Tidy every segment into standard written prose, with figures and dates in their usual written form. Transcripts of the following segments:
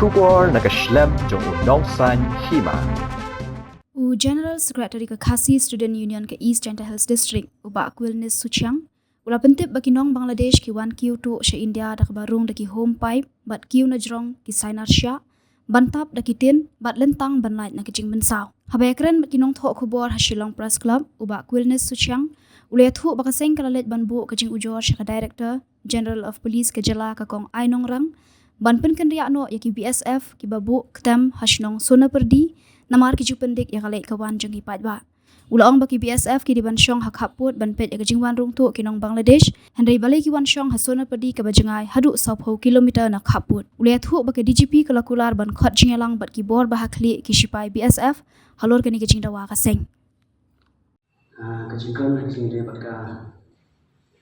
Shubor nakashlem jong unongsan hima. General Secretary ke Khasi Student Union ke East Central Hills District ubak Quilnis Suchiang ula pentip bagi nong Bangladesh ki 1Q tu se India dak barung daki home pipe bat Q na jrong ki Sainar Shah bantap daki tin bat lentang ban light na kicing bensau habekren bagi nong thok khubor Hashilong Press Club ubak Quilnis Suchiang ule thu bakaseng kalalet banbu kicing ujor ka Director General of Police ke Jela ka kong Ainong Rang ban pen kan riak no yaki BSF ki babu ketam Hashnong Sona Perdi namar ki jupendik ya kalai kawan jeng hipat ba ulaong baki BSF ki di ban syong hak haput ban pet ya jingwan rung tu kinong Bangladesh hendai balai ki wan syong hasona perdi ka bajengai hadu 10 kilometer nak haput ulai thu baki DGP kalakular ban khot jingelang bat ki bor bahakli ki sipai BSF halor kani ki jingdawa ka seng kejingkan kejing dia bat ka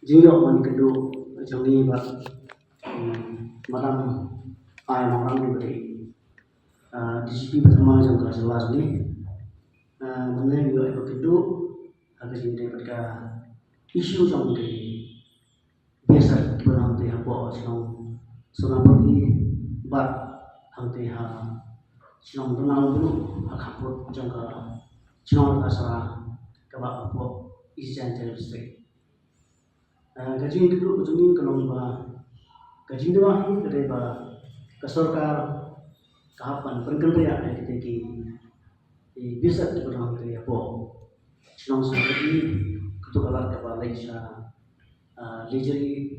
jinglok man kedu jangi bat madam ai orang ni beri DCP pertama yang kelas jelas ni mengenai juga itu kedua agak jadi mereka isu yang di biasa berang teh apa senang senang pergi bat hang teh senang tenang dulu hak haput jangka senang asal kebab apa isian terusik gaji kedua gaji kalau gaji dua ni dari kesorkar kapan perkenalnya dari kita bisa diperang dari apa senang seperti ketukalan kapal Malaysia legeri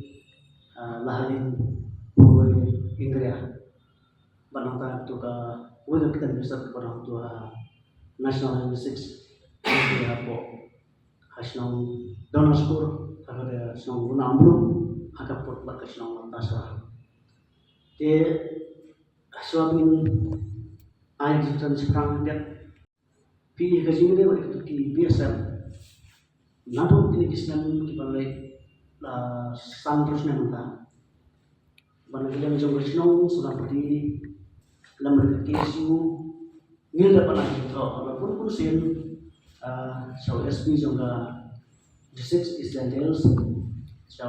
laharin boy Inggris bananta tu ka wala kita bisa keperang tu national linguistics dari apa hasnong donoskor ada senang guna ambruk agak pot bakat senang lantaslah suamin air jitan sekarang dia pi gaji dia waktu itu biasa nado kini kisnan ki balai la sang terus nanta bana dia jong resno sudah pergi lamar kesu ngil dapat lagi to apapun pun sen so SB juga district is details so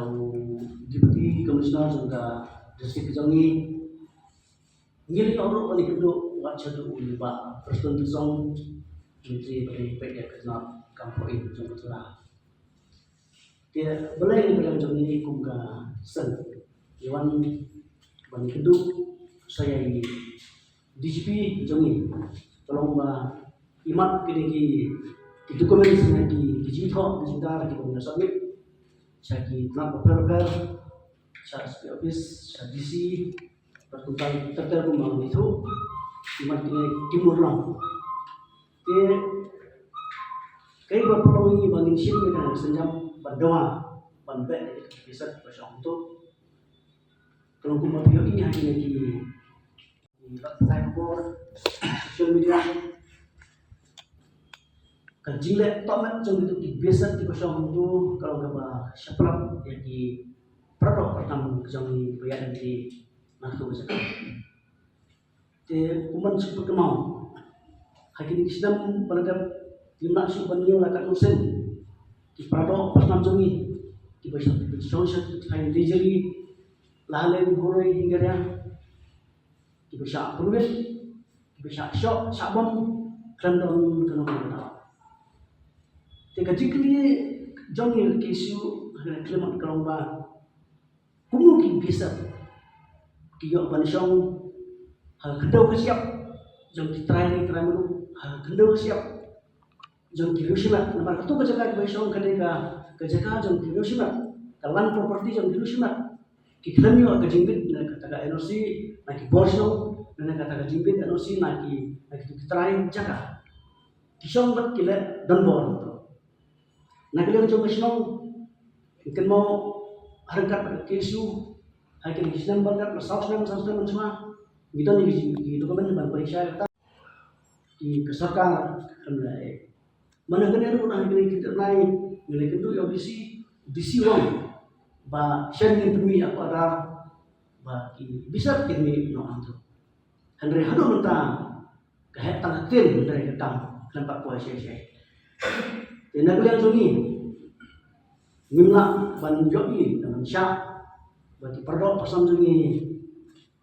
deputy commissioner juga district jongi ngili orang paling kedua wajah tu ulba person tu song menteri beri pek kena kampoi jom betulah dia boleh bilang jom ini kumga sen iwan paling kedua saya ini DGP jom ini tolong imat kini di dokumen sini di digital digital di komnas submit saya di nak berper saya di office saya DC pertukaran terterpemang itu imat kini dimurang dia kayak berpeluang ini banding sih dengan senjam berdoa bandai bisa bersama untuk kalau kumpulan ini hanya di website social media kejile tomat jom itu biasa di bersama untuk kalau berapa siapa yang di produk pertama jom di bayar di naktu bersama dia kuman super kemau hakini kisdam pada lima suban yo lakat nusen di produk pertama jom ni di bersama di social kain digeri lahan huruf hingga dia di bersama perubahan di bersama shop sabam kerandong kerandong Jika jikli jomir kesu klemat kalomba kumuki bisa kiyo bansong hal kendau siap jom ditrai mulu hal kendau siap jom kirusimat nampak tu kejaga bansong kadeka kejaga jom kirusimat kalan properti jom kirusimat kiklanyo kejimbit na kataga energi na kiborsong na kataga jimbit energi na kitrai jaga kisong bat kile donbor Nakalian jom kesenong, ikan mau harkat kesu, hakin kesenang banget, saus nang semua, kita nih di dokumen ban periksa kita di keserkan, mana kena itu nak kita naik, nilai itu yang disi wong, bah sharing demi apa ada, bah bisa kini no antu, Henry hadu mentang, kahet tangkat tin dari ketang, lempak puasa saya. Nak lihat tu ni, nimla banjoi dengan syak, berarti perdok pasang tu ni,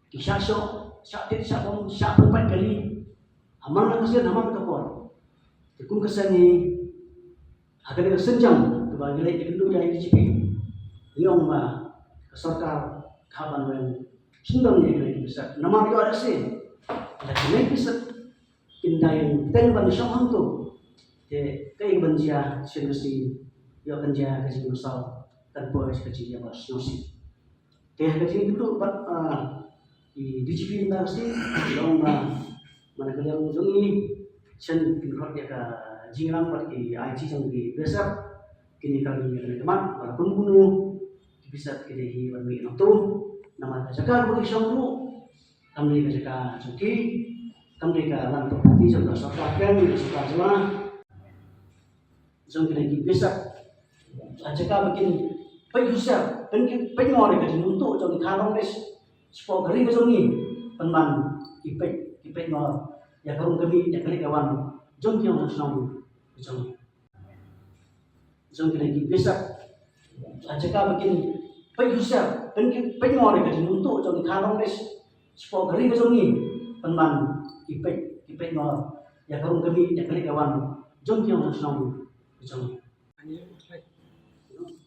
kisah sok syak berempat kali aman nak kesian aman kapor. Tekun kesan ni akan ada senjang kebagi lagi kedua yang DGP. Yang sarkar kaban yang sundang ni lagi besar. Nama dia ada sih. Lagi lagi besar pindahin tenban syam tu. Te kai banjia solusi yo banjia kasi besar tanpa kasi dia solusi. Te kasi itu di DGP na sih yang mana kalian ujungi chen pinrot ya ka jingrang pat ki IT jang ki besar kini kami teman walaupun bunuh bisa kini hi wami tu nama jaga bagi syamru kami jaga cuki kami ka lan properti jaga sarkar kan suka jela jang kini besar jaga bikin pai usah pai ngore ka untuk jang khalong des sport gari ka jang ni penman ipek ngor ya karung kami ya kali kawan jom yang senang jom kini besar jaga bikin pai usah pai ngore ka untuk jang khalong des sport gari ka jang ni penman ipek ngor ya karung kami ya kali kawan jom yang senang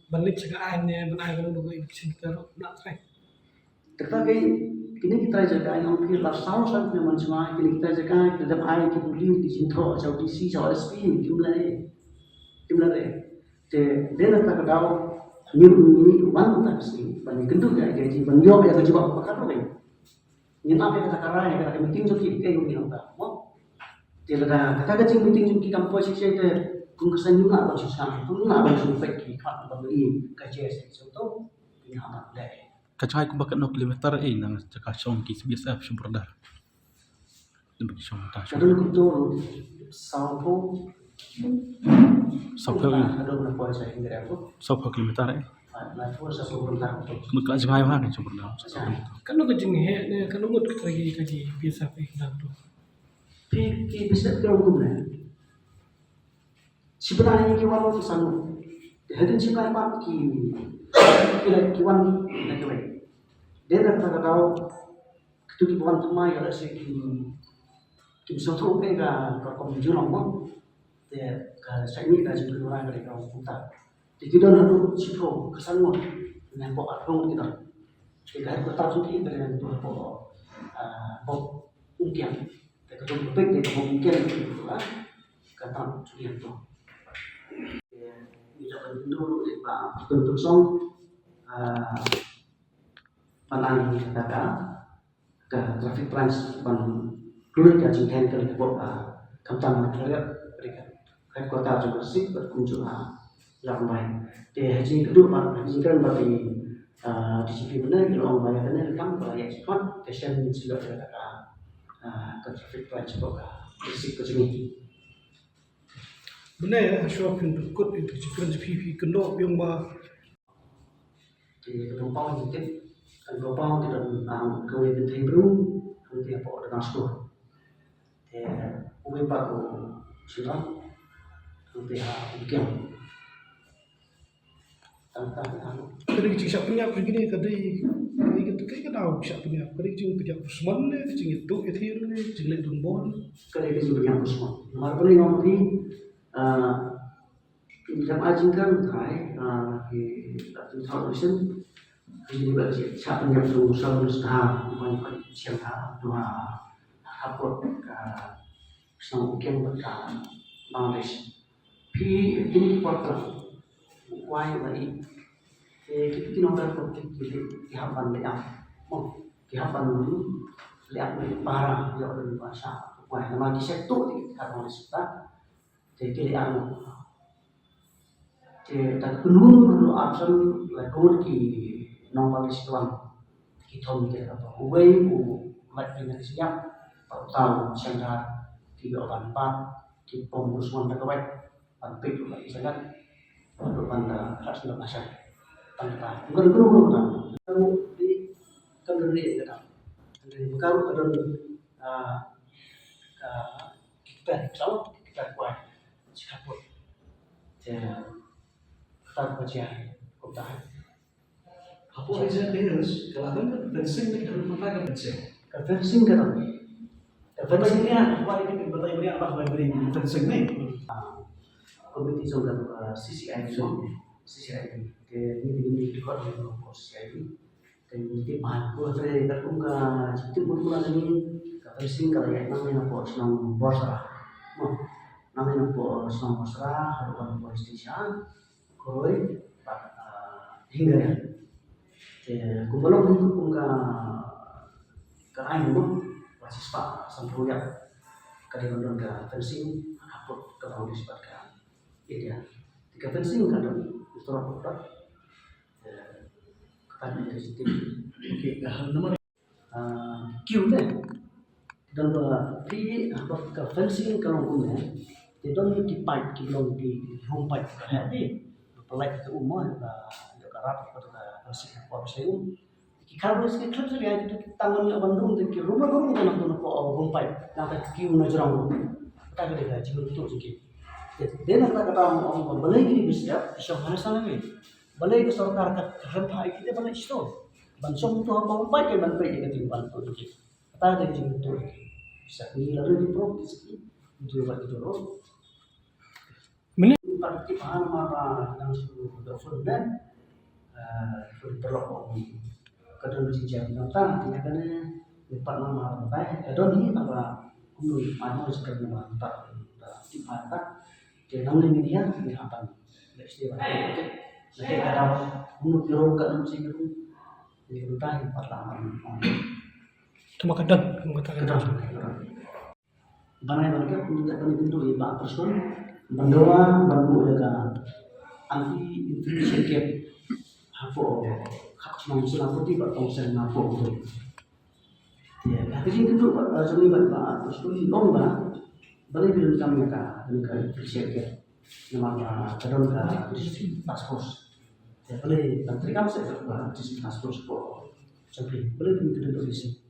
balik segaannya benar kalau dulu cinta nak try. Kita kini kita jaga yang kiri lasau sampai semua kini kita jaga kita air kita beli di sintro atau di si atau SP jumlahnya te dia nak kau ni wan tak sih bani kentu ya gaji banyo ya gaji apa kan ni ni apa kata karai kata meeting joki kayak gini nampak mau dia kata gaji meeting joki kampus sih itu kungkusan juga apa susah itu nggak ada survei di kat beli kajian itu ini apa deh. Kacai ku bakat 6 kilometer nang cakap song ki biasa sumber dah. Lebih song ta. Kadang kutu saupo ada berapa saya hingga aku. Saupo kilometer Nah, itu saya suruh bentar. Muka jai wa ni sumber dah. Kalau kejeng he kalau ngut lagi kaji biasa pergi dalam tu. Pergi bisa kalau guna. Sebenarnya kiwan itu sana. Hadin sebenarnya pak kiwan lagi baik. Dia dah tahu itu kiwan semua yang ada sih bisa tahu mereka kalau menjual mau. Dia kalau saya ini dah jadi orang mereka utang. Jadi kita nak cipro kesan mau dengan bawa orang kita. Jika kita tahu sendiri dengan bawa mungkin. Kita tu berbaik dengan mungkin itu lah. Kata curian tu. Kita dulu bentuk song panang kata ke traffic plans ban keluar ke jengkel ke buat kampanye mereka kota juga sih berkunjung yang baik. Dia haji kedua haji kan bagi DGP benar kalau orang bayar benar kan bayar cepat passion juga kata ke traffic plans juga bersih ke sini. Benar ya, syukur ikut itu cikgu pipi kendo yang Di penumpang mungkin penumpang tidak kawin dengan Hebrew nanti apa dengan sekolah. Uwe pak sudah nanti mungkin tentang kadang siap punya begini kadang kita kayak tahu siap punya kadang cuma punya Usman deh cing itu nih jelek dumbon kerja juga yang semua. Mari kita ngomong jam ajin kan kai di television ini juga siapa yang berusaha banyak siapa dua hapot ke sang mungkin berkan Bangladesh ini portal why lagi kita tidak dapat dihapan leak mau dihapan dulu leak parah dia dari bahasa why nama kisah itu karena sudah jadi tak penuh option lakukan ki nomor situan kita mikir apa uwe lagi dari siap tahu sehingga 384 di pengurus mana kawat panpik lagi sangat untuk banda ras Indonesia tanpa bukan kalau di kendari kita kalau ada kita tahu kita kuat siapa kita baca kota apa aja dengar kalau kan penting nih kalau mana kan penting fencing kan. Fencing Fencingnya apa ini bertanya beri apa beri fencing nih? komiti juga CCIV ke ini juga di CCIV dan jadi aku saya terkung ke situ bulan ini ke fencing kalau yang namanya pos nang bosra namanya pos nang bosra harapan pos station koroi hingga ya kumpulan itu pun ke aing itu basis pak sampai ya kadang-kadang ke fencing aku ke tahun disebutkan ya jika fencing kadang itu apa kata dari situ Oke, nama Q deh dan di apa ke fencing kalau punya dia dong di pipe di belum di home pipe kayak di pelek ke umur ada karap atau fencing apa saya kalau sih klub saya itu tangannya Bandung di rumah kan aku nak home pipe nanti Q na jerang kita ke dia jiwa itu sedikit dia nak kata orang balai gini bisa mana sana ni balai ke sarkar ke rempah kita balai itu bansong tu apa home pipe kan balai kita tinggal tu sedikit kata dia jiwa itu bisa ini lalu di pro itu buat itu loh parti paham apa yang sudah dan berperlu kadang dijadi tentang tidak kena empat nama baik adon ini apa kuno ada sekarang mantap di mata dia namanya media ini apa nih istilah jadi kadang kuno kiro kadang sih kiro ini entah empat lama cuma kadang mana yang mereka punya pintu ya person bandoa bantu jaga anti infection gate hapo hak semua sudah putih pak tongsen hapo tu ya tapi itu seni pak person lomba balik di kami ka infection gate nama kadang ka task force ya boleh menteri kamu saya berbuat di task force po sampai boleh itu di sini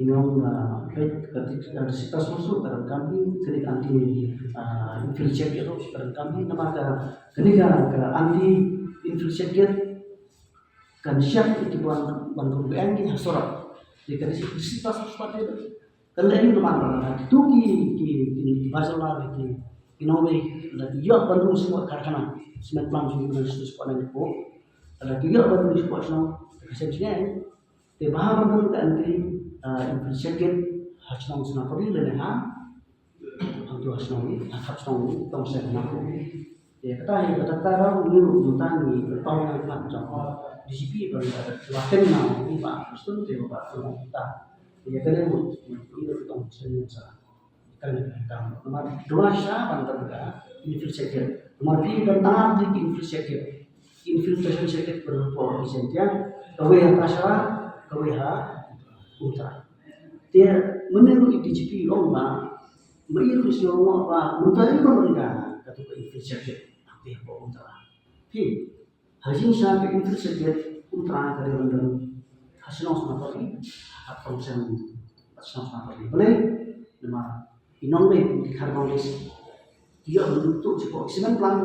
Ingat baik ketika ada sitas masuk dalam kami ketika anti infiltrate itu dalam kami nama ketika anti infiltrate kan siap itu bantu BN kita surat jika di sitas seperti itu kalau ini teman-teman itu di masalah di Norway dan juga bantu semua karena semen plan juga dari situs pada itu ada juga bantu semua semua kesempatan di bahan bantu anti infiltrate hasnong senapori leneha untuk hasnong tong senapor ya kata orang dulu jutaan bertahun yang contoh di sini baru ada wakil nama ini pak Kristen itu pak kita ya kalian itu tong senapor karena kamu nomor dua siapa antara infiltrate nomor tiga tentang infiltration secret berupa isentia kawai pasara kawai Utara. Dia menurut DGP lomba, menurut semua apa, menteri pemerintah kata ke infiltrate, apa yang Utara. Hasil saya ke infiltrate Utara dari London, hasil sama kali, atau hasil sama kali. Boleh, nama inong di karbonis, dia bentuk sebuah semen plan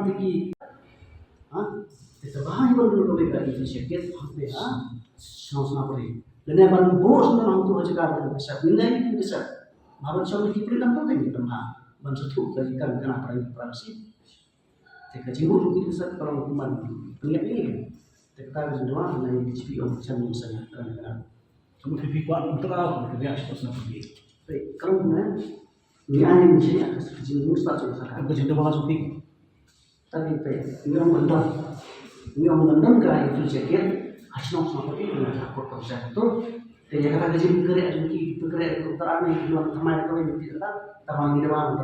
tinggi. Kita bahas dulu kalau kita infiltrate, apa ya, sama kali. Dan yang paling bos memang tu aja kan besar. Benda ini besar. Malah soal kita kan penting kita mah. Bantu kajikan kenapa ini praksi. Jika jiwa kita besar kalau hukuman. Ingat ini. Kita semua dari DPO macam misalnya kan. cuma pipi kuat ultra kerja seperti pergi. Baik, kalau mana ini ada di sini akan jiwa ustaz juga. Aku jadi bahas penting. Tapi ini orang bandar kan infiltrate. Hasil sama seperti dengan takut proses itu, dan yang kata gaji bergerak itu terane di luar kemarin kalau itu tidak, tamang di depan